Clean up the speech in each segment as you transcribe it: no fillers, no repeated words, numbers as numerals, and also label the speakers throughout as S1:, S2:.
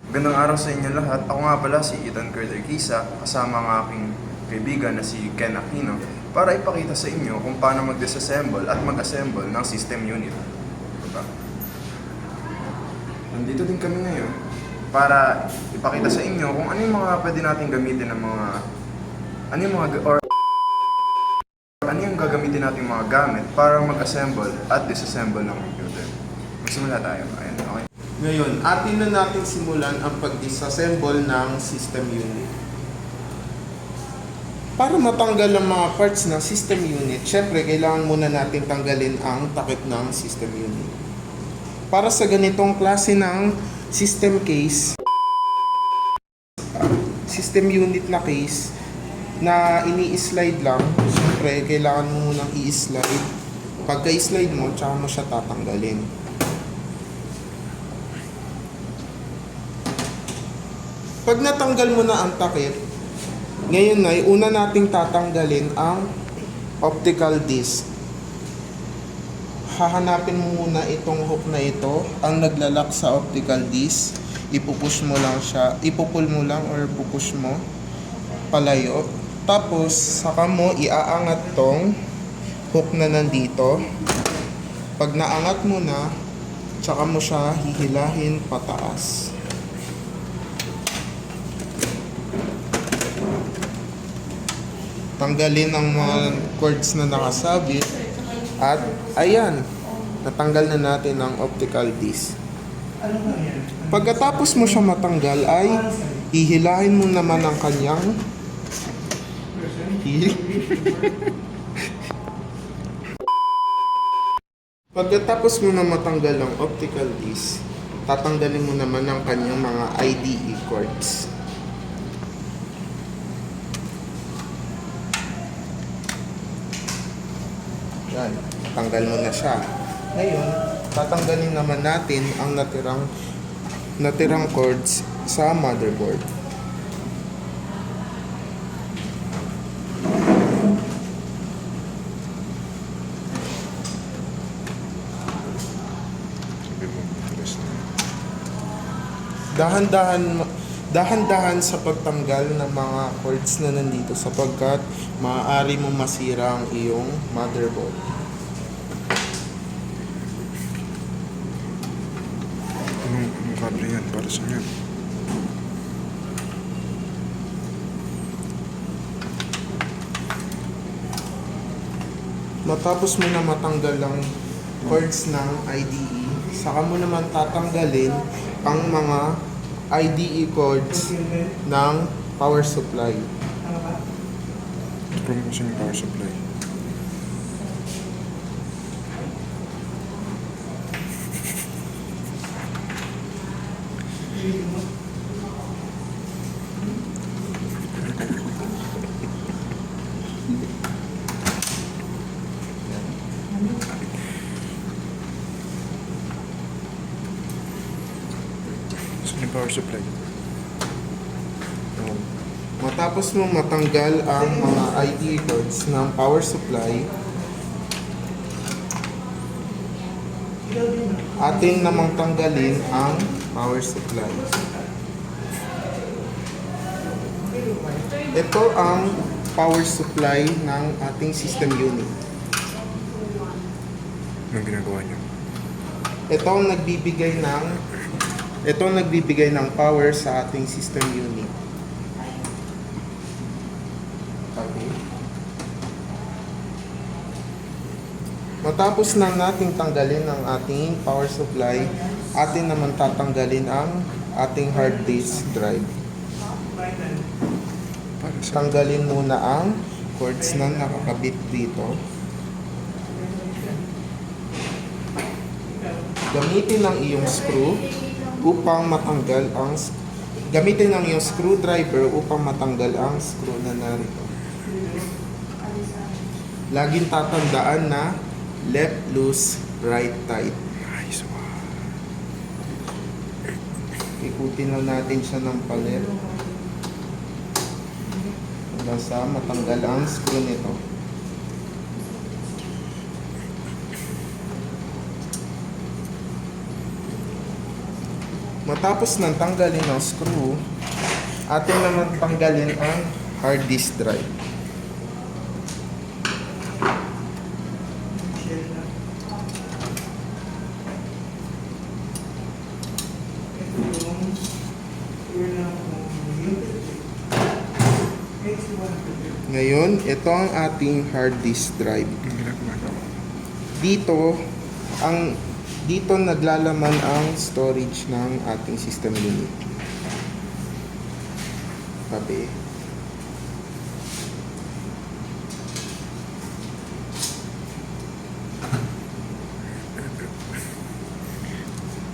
S1: Magandang araw sa inyo lahat. Ako nga pala si Ethan Carter Kisa, kasama ang aking kaibigan na si Ken Aquino, para ipakita sa inyo kung paano mag-disassemble at mag-assemble ng system unit. Diba? Nandito din kami ngayon para ipakita sa inyo kung ano yung mga pwede natin gamitin ng mga ano yung gagamitin natin mga gamit para mag-assemble at disassemble ng computer. Magsimula tayo. Ayan, okay.
S2: Ngayon, atin na natin simulan ang pag-disassemble ng system unit. Para matanggal ang mga parts ng system unit, syempre kailangan muna natin tanggalin ang takip ng system unit. Para sa ganitong klase ng system unit na case na ini-slide lang, syempre kailangan mo munang i-slide. Pagka-slide mo, tsaka mo siya tatanggalin. Pag natanggal mo na ang takip, ngayon ay una nating tatanggalin ang optical disc. Hahanapin mo muna itong hook na ito, ang naglalak sa optical disc. Ipupush mo lang siya, ipupull mo lang or pupush mo palayo. Tapos saka mo iaangat tong hook na nandito. Pag naangat mo na, tsaka mo siya hihilahin pataas. Tanggalin ang mga cords na nakasabit at ayan, natanggal na natin ang optical disc. Pagkatapos mo siya matanggal ay hihilahin mo naman ang kanyang Pagkatapos mo na matanggal ang optical disc, tatanggalin mo naman ang kanyang mga IDE cords. Yan, tanggal mo na siya. Ngayon, tatanggalin naman natin ang natirang cords sa motherboard. Dahan-dahan sa pagtanggal ng mga cords na nandito sapagkat maaari mo masira ang iyong motherboard.
S1: Anong kable yan? Para sa yan?
S2: Matapos mo na matanggal ang cords ng IDE, saka mo naman tatanggalin ang mga IDE cords ng power supply.
S1: Ito po kasi yung power supply. Saan yung power supply?
S2: Matapos mo matanggal ang mga IDE cords ng power supply, atin namang tanggalin ang power supply. Ito ang power supply ng ating system unit.
S1: Anong ginagawa niyo?
S2: Ito ang nagbibigay ng power sa ating system unit. Okay. Matapos na nating tanggalin ang ating power supply, atin naman tatanggalin ang ating hard disk drive. Tanggalin muna ang cords na nakakabit dito. Gamitin ang iyong screwdriver upang matanggal ang screw na narito. Laging tatandaan na left loose, right tight.
S1: Nice.
S2: Ikutin lang natin siya ng palet hanggang sa matanggal ang screw nito. Matapos nang tanggalin ang screw, atin naman tanggalin ang hard disk drive. Ngayon, ito ang ating hard disk drive. Dito, dito naglalaman ang storage ng ating system unit. Tabi.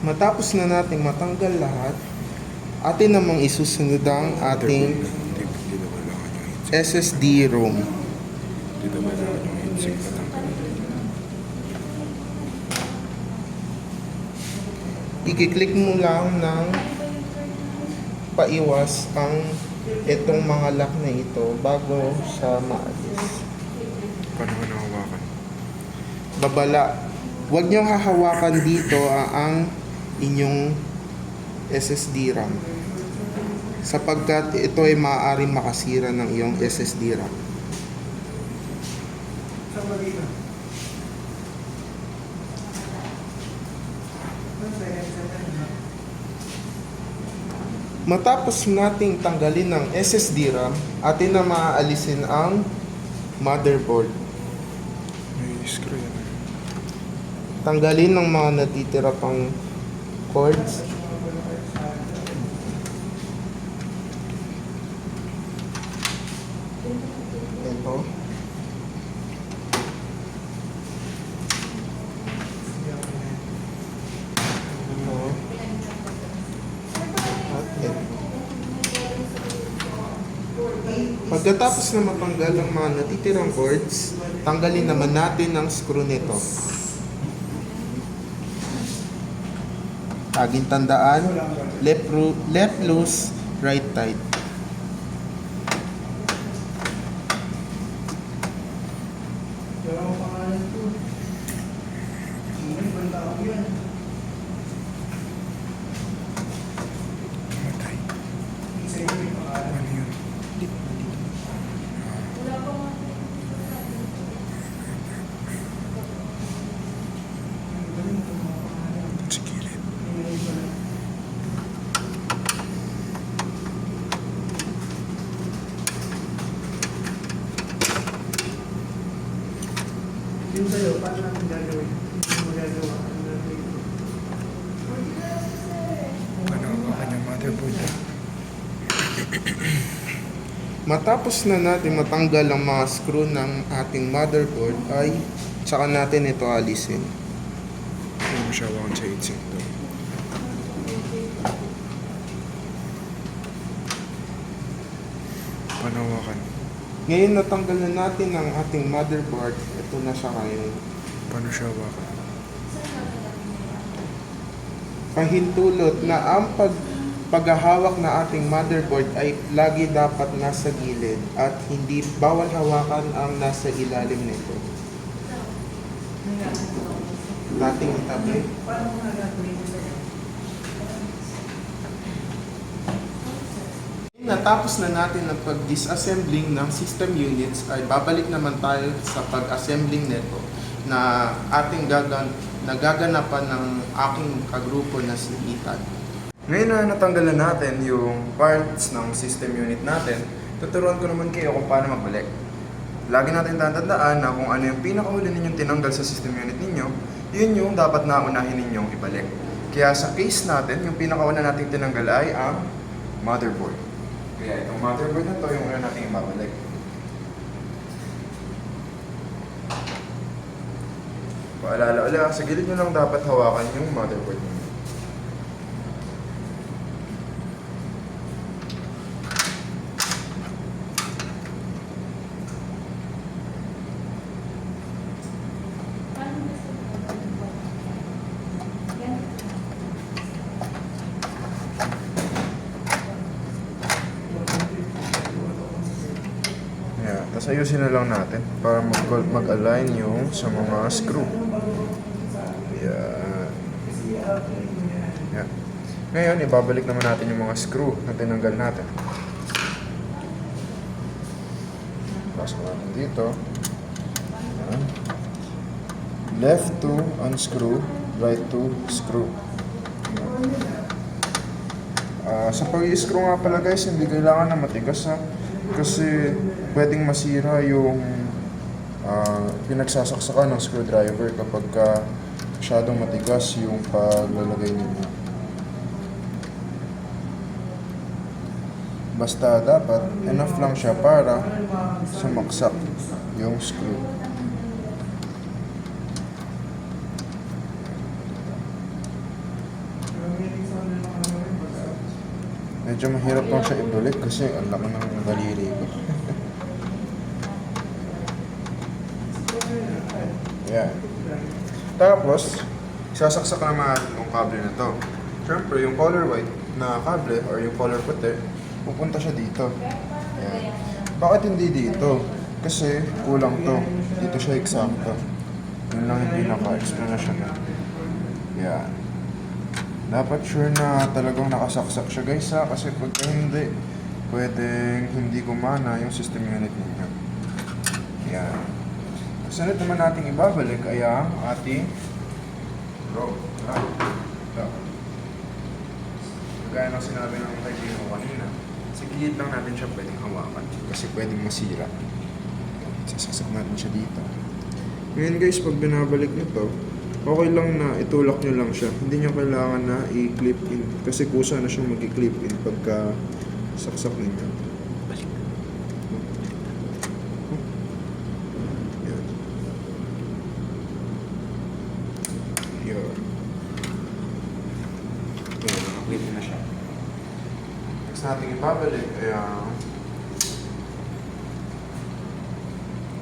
S2: Matapos na nating matanggal lahat, atin namang isusunod ang ating SSD ROM.
S1: Dito ba naman yung heatsink na
S2: I-click mo lang ng paiwas ang itong mga lock na ito bago siya maalis.
S1: Paano ka nahawakan?
S2: Babala. Huwag niyong hahawakan dito ang inyong SSD RAM sapagkat ito ay maaaring makasira ng iyong SSD RAM. Matapos nating tanggalin ng SSD RAM, atin na maaalisin ang motherboard.
S1: May screw yan.
S2: Tanggalin ng mga natitira pang cords. Ito. Ito. At ito. Pagkatapos na matanggal ang mga natitirang cords, tanggalin naman natin ang screw nito. Laging tandaan, left loose, right tight.
S1: Matay. Ano yun? Sa gilid.
S3: Yung sa'yo, paano natin gagawin? Hindi mo gagawa. Ano natin?
S1: Ano ang kanyang motherboard na?
S2: Matapos na natin matanggal ang mga screw ng ating motherboard ay tsaka natin ito alisin.
S1: Hindi mo siya hawakan sa heatsink doon. Paano hawakan?
S2: Ngayon natanggal na natin ang ating motherboard, ito na siya ngayon.
S1: Paano siya hawakan?
S2: Pahintulot na ang paghahawak na ating motherboard ay lagi dapat nasa gilid at hindi bawal hawakan ang nasa ilalim nito. Dating itabi.
S3: Paano mo gagawin yung sa'yo?
S2: Natapos na natin ang pag-disassembling ng system units ay babalik naman tayo sa pag-assembling nito na ating nagaganapan ng aking kagrupo na si Ethan.
S1: Ngayon na natanggalan natin yung parts ng system unit natin, tuturuan ko naman kayo kung paano magbalik. Lagi natin tatandaan na kung ano yung pinakahuli ninyong tinanggal sa system unit ninyo, yun yung dapat na unahin ninyong ibalik. Kaya sa case natin, yung pinakauna nating tinanggal ay ang motherboard. Kaya itong motherboard na to yung una nating ibabalik. Paalala ulit, sa gilid nyo lang dapat hawakan yung motherboard ninyo. Yeah, tapos ayusin na lang natin para mag-align yung sa mga screw. Yan. Yeah. Ngayon, ibabalik naman natin yung mga screw na tinanggal natin. Pasok natin dito. Ayan. Left to unscrew, right to screw. Sa pag-i-screw nga pala guys, hindi kailangan na matigas ha. Kasi pwedeng masira yung pinagsasaksakan ng screwdriver kapag masyadong matigas yung paglalagay ninyo. Basta dapat enough lang siya para sumaksak yung screw. Medyo mahirap lang siya ibalik kasi ang laki ng daliri ko. Yan. Tapos, sasaksak naman natin yung kable na to. Siyempre, yung color white na kable or yung color puti, pupunta siya dito. Yan. Bakit hindi dito? Kasi kulang to. Dito siya eksakto. Yun lang yung pinaka-explanation na. Yan. Dapat sure na talagang nakasaksak siya guys ha. Kasi pag hindi, pwedeng hindi gumana yung system unit ninyo. Yan. Sunod naman natin ibabalik ay ang ating rope. Ito. Gaya ng sinabi ng kaibigan ko kanina, sa gilid lang natin siya pwedeng hawakan kasi pwedeng masira. Sasaksak natin siya dito. Ngayon guys, pag binabalik nyo to, okay lang na itulak nyo lang siya. Hindi nyo kailangan na i-clip in kasi kusa na siyang mag-clip in pagka saksak ninyo. Yan. Yun. Yan, naka-clip in na siya. Next natin ibabalik ay ang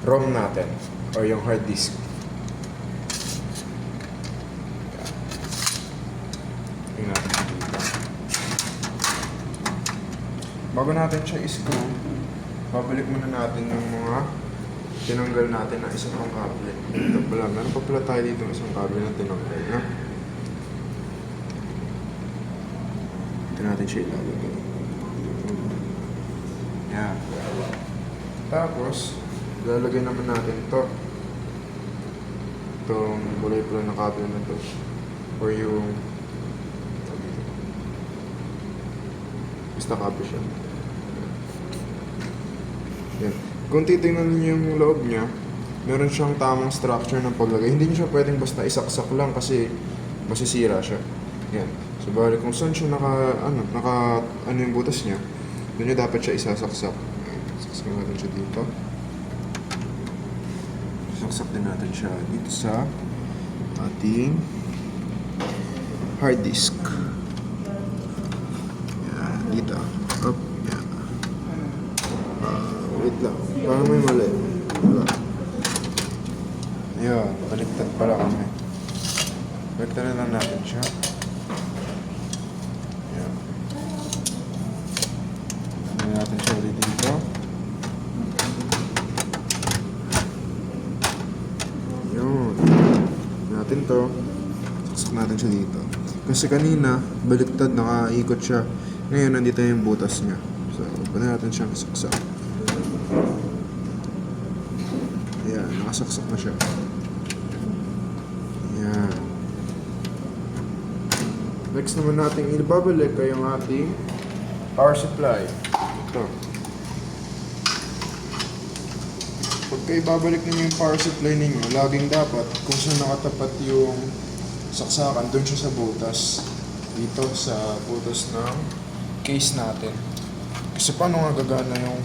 S1: ROM natin or yung hard disk. Bago natin siya i-screw, babalik muna natin yung mga tinanggal natin na isang pang kable. Ito pala, meron pa pala tayo dito isang kable na tinanggal na. Ito natin siya ilalagay. Yan. Tapos, lalagay naman natin to. Itong kulay pula na kable na to. Or yung basta kable siya. Yan. Kung titingnan niyo yung loob niya, meron siyang tamang structure ng paglagay. Hindi niyo siya pwedeng basta isaksak lang kasi masisira siya. Yan. So, bali kung saan siya naka yung butas niya, doon niyo dapat siya isasaksak. Saksak natin siya dito. Saksak din natin siya dito sa ating hard disk. Yan. Dito. Up. Yan. Wait lang. Parang may mali. Wala. Ayun. Baliktad pala kami. Baliktad na lang natin siya. Ayan. Lagyan natin siya ulit dito. Ayun. Natin to. Saksak natin siya dito. Kasi kanina, baliktad, nakaikot siya. Ngayon, nandito yung butas niya. So, pwede natin siyang saksak. Ayan, nakasaksak na siya. Ayan. Next naman natin ibabalik ay yung ating power supply. Ito. Pagka ibabalik ninyo yung power supply ninyo, laging dapat kung saan nakatapat yung saksakan, doon siya sa butas. Dito sa butas ng case natin. Kasi paano nga gagana yung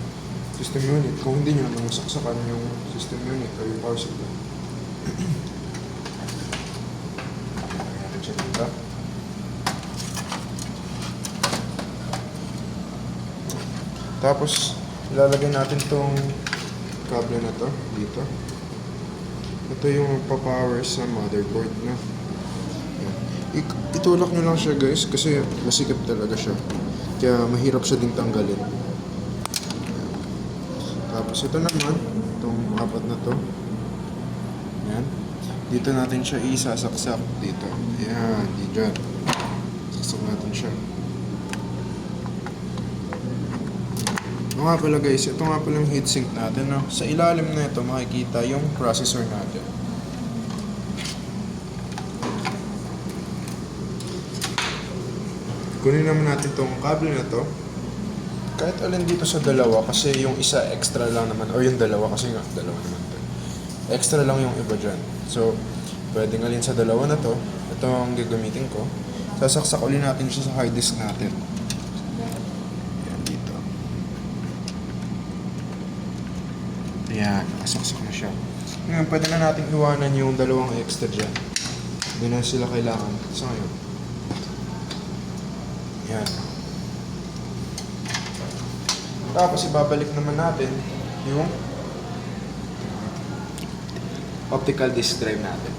S1: system unit kung hindi nyo naman nasaksakan yung system unit o yung power supply. Lagyan natin siya dito. Tapos, ilalagay natin tong kable na to dito. Ito yung pa-power sa motherboard na. Itulak nyo lang siya guys kasi masikip talaga siya. Kaya mahirap siya ding tanggalin. Tapos ito naman, itong apat na to. Ayan. Dito natin siya isasaksak dito. Ayan, di dyan. Saksak natin siya. Ito nga pala guys, ito nga pala yung heatsink natin. No? Sa ilalim na ito, makikita yung processor natin. Kunin naman natin itong cable na to. Kahit alin dito sa dalawa, kasi yung isa extra lang naman, o yung dalawa kasi nga, dalawa naman to. Extra lang yung iba dyan. So, pwedeng alin sa dalawa na to. Ito ang gagamitin ko. Sasaksak ulit natin siya sa hard disk natin. Yan dito. Ayan, nakasaksak na siya. Ngayon, pwede na natin iwanan yung dalawang extra dyan. Hindi na sila kailangan. So ngayon, yan. Tapos ibabalik naman natin yung optical disc drive natin.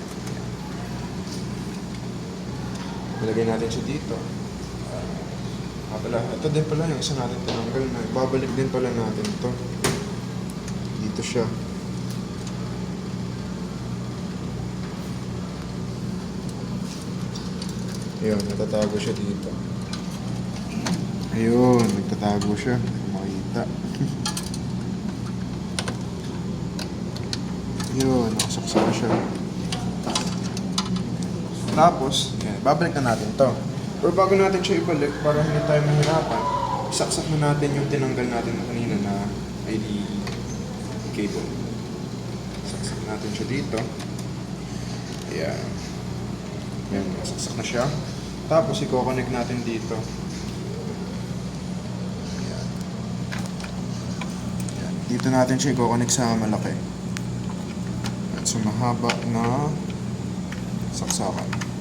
S1: Ilagay natin siya dito. Ito din pala yung isa natin tinanggal na. Ibabalik din pala natin ito. Dito siya. Ayun, natatago siya dito. Ayun, nagtatago siya. Makita. Ayun, nakasaksak na siya. Tapos, yan, babalik na natin to. Pero bago natin siya ibalik, para hindi tayo mahirapan, isaksak na natin yung tinanggal natin na kanina na ID cable. Saksak natin siya dito. Ayan. Yan, saksak na siya. Tapos, i-connect natin dito. Ayan. Ayan. Dito natin siya i-connect sa malaki. At sa mahaba na saksakan.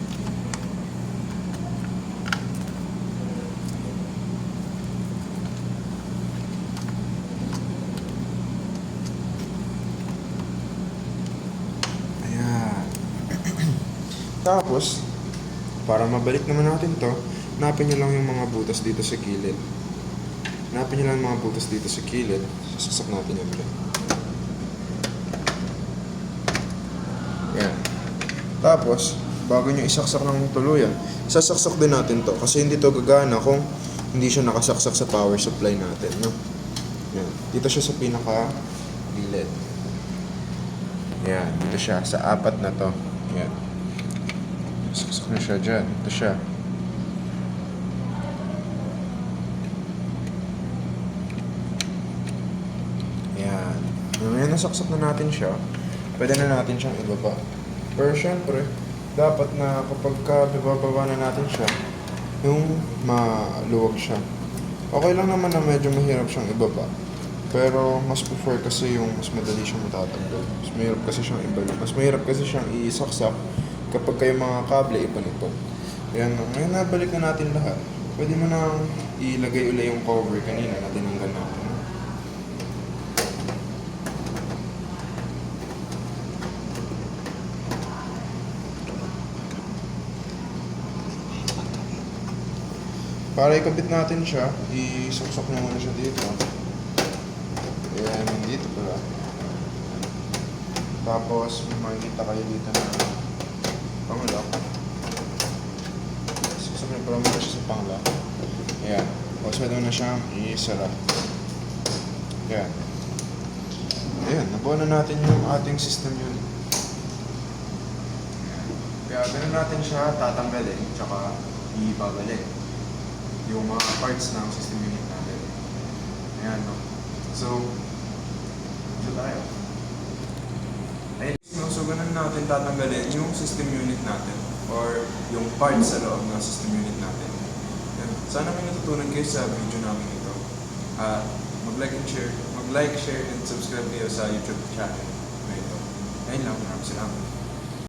S1: Tapos, para mabalik naman natin to, hanapin nyo lang yung mga butas dito sa gilid. Hanapin nyo lang yung mga butas dito sa gilid. Sasaksak natin yung ulit. Yan. Tapos, bago nyo isaksak ng tuluyan, sasaksak din natin to. Kasi hindi to gagana kung hindi siya nakasaksak sa power supply natin. No? Yan. Dito siya sa pinaka gilid. Yan. Dito siya sa apat na to. Yan. Saksak na siya dyan. Ito siya. Ayan. Ngayon nasaksak na natin siya, pwede na natin siyang ibaba. Pero syempre, dapat na kapag ibababa na natin siya, yung maluwag siya. Okay lang naman na medyo mahirap siyang ibaba. Pero mas prefer kasi yung mas madali siyang matatanggal. Mas mahirap kasi siyang ibalik. Mas mahirap kasi siyang isaksak kapag kayo mga kable ipanipon. Ayan, ngayon nabalik na natin lahat. Pwede mo na ilagay uli yung cover kanina na tinanggal natin. Para ikabit natin siya, isaksak na muna siya dito. Ayan, dito pala. Tapos, makikita kayo dito na panglock. Saksak na pala muna siya sa panglock. Ayan. Tapos, pwede mo na siyang isara. Ayan. Ayan, nabuo na natin yung ating system unit. Kaya ganun natin siya tatanggalin, tsaka ibabalik yung mga parts ng system unit natin. Ayan, no? So, ito tayo. Ayun, so ganun natin tatanggalin yung system unit natin or yung parts sa loob ng system unit natin. Ayan. Sana may natutunan kayo sa video namin ito. Mag-like, share, and subscribe kayo sa YouTube channel na ito. Ayun lang, maraming salamat.